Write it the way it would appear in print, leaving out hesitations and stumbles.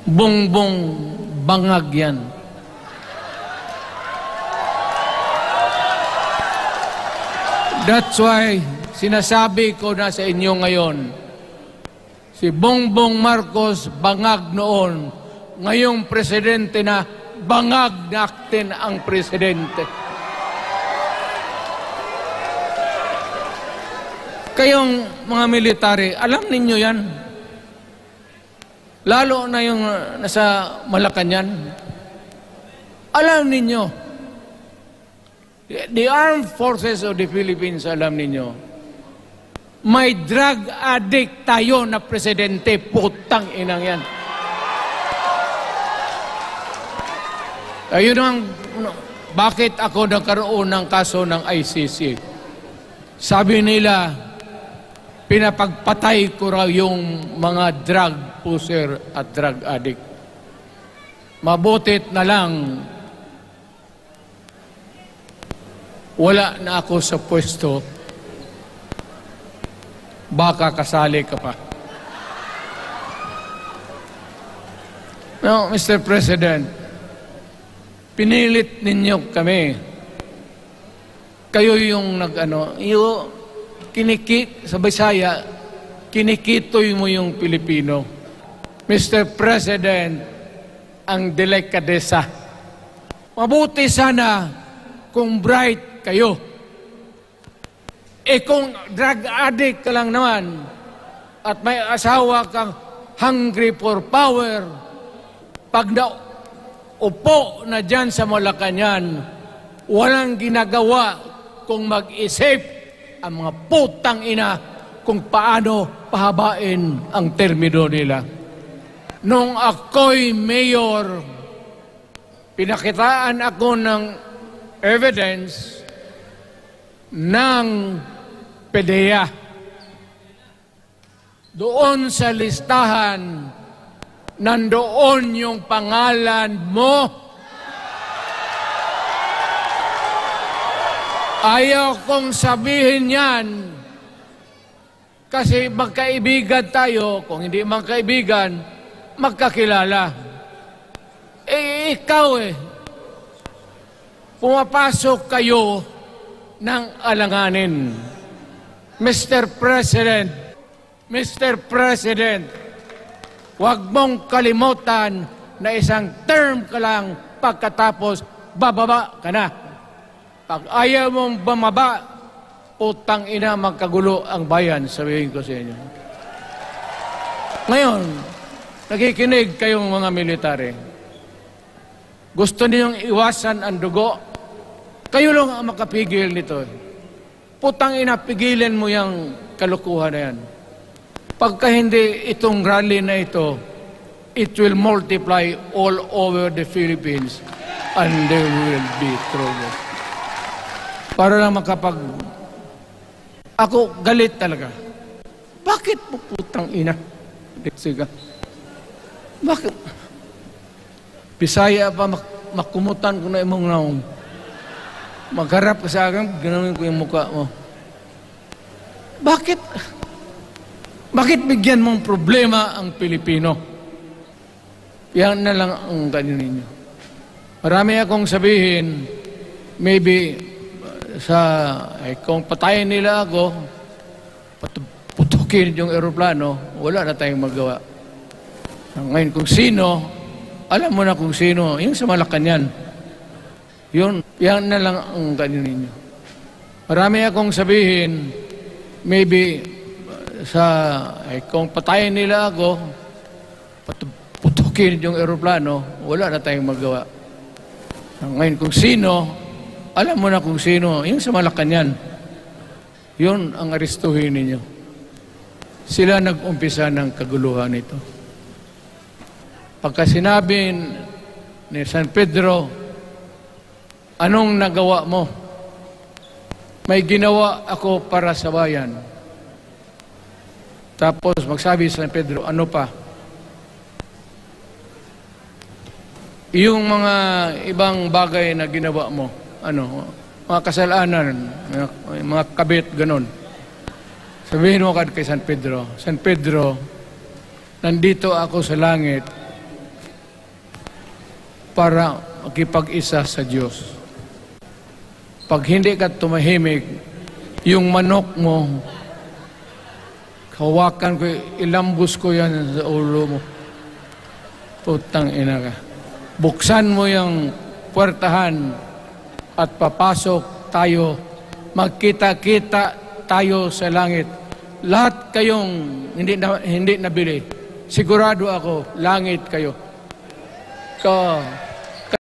Bongbong bangag yan. That's why sinasabi ko na sa inyo ngayon, si Bongbong Marcos bangag noon, ngayong presidente na bangag natin ang presidente. Kayong mga military, alam ninyo yan. Lalo na yung nasa Malacanang. Alam ninyo, the Armed Forces of the Philippines, alam ninyo, may drug addict tayo na presidente, putang inang yan. Ayun ang, bakit ako nagkaroon ng kaso ng ICC? Sabi nila, pinapagpatay ko raw yung mga drug user at drug addict. Mabutit na lang, wala na ako sa pwesto, baka kasali ka pa. No, Mr. President, pinilit ninyo kami. Kayo yung sa Bisaya, kinikitoy mo yung Pilipino. Mr. President, ang delikadesa. Mabuti sana kung bright kayo. Kung drug addict ka lang naman at may asawa kang hungry for power, pag naupo na dyan sa Malacanang, walang ginagawa kung mag-isip ang mga putang ina kung paano pahabain ang termino nila. Nung ako'y mayor, pinakitaan ako ng evidence ng PDEA. Doon sa listahan, nandoon yung pangalan mo. Ayaw kong sabihin yan kasi magkaibigan tayo. Kung hindi magkaibigan, magkakilala. Ikaw pumapasok kayo ng alanganin. Mr. President, huwag mong kalimutan na isang term ka lang pagkatapos bababa ka na. Pag ayaw mong bumaba, putang ina, magkagulo ang bayan, sabihin ko sa inyo. Ngayon, nakikinig kayong mga military. Gusto ninyong iwasan ang dugo? Kayo lang ang makapigil nito. Putang ina, pigilan mo yung kalukuhan na yan. Pagka hindi itong rally na ito, it will multiply all over the Philippines and there will be trouble. Para lang ako galit talaga. Bakit po putang ina? Sige. Bakit? Bisaya pa makumutan ko na imong naong. Magharap ka sa akin, ganoon ko yung mukha mo. Bakit? Bakit bigyan mong problema ang Pilipino? Yan na lang ang ganyan ninyo. Marami akong sabihin, maybe kung patayin nila ako, putukin yung eroplano, wala na tayong magawa. Ngayon, kung sino, alam mo na kung sino, yung sa Malacanang. Yan na lang ang ganyan ninyo. Marami akong sabihin, maybe kung patayin nila ako, putukin yung eroplano, wala na tayong magawa. Ngayon, kung sino, alam mo na kung sino, yung sa Malacanang. Yun ang aristuhin ninyo. Sila nag-umpisa ng kaguluhan ito. Pagka sinabi ni San Pedro, anong nagawa mo? May ginawa ako para sa bayan. Tapos magsabi San Pedro, ano pa? Yung mga ibang bagay na ginawa mo, mga kasalanan, mga kabit, ganon. Sabihin mo kay San Pedro, nandito ako sa langit para makipag-isa sa Diyos. Pag hindi ka tumahimik, yung manok mo, hawakan ko, ilambos ko yan sa ulo mo. Putang ina ka. Buksan mo yung puwertahan at papasok tayo. Magkita-kita tayo sa langit. Lahat kayong hindi nabili. Sigurado ako, langit kayo.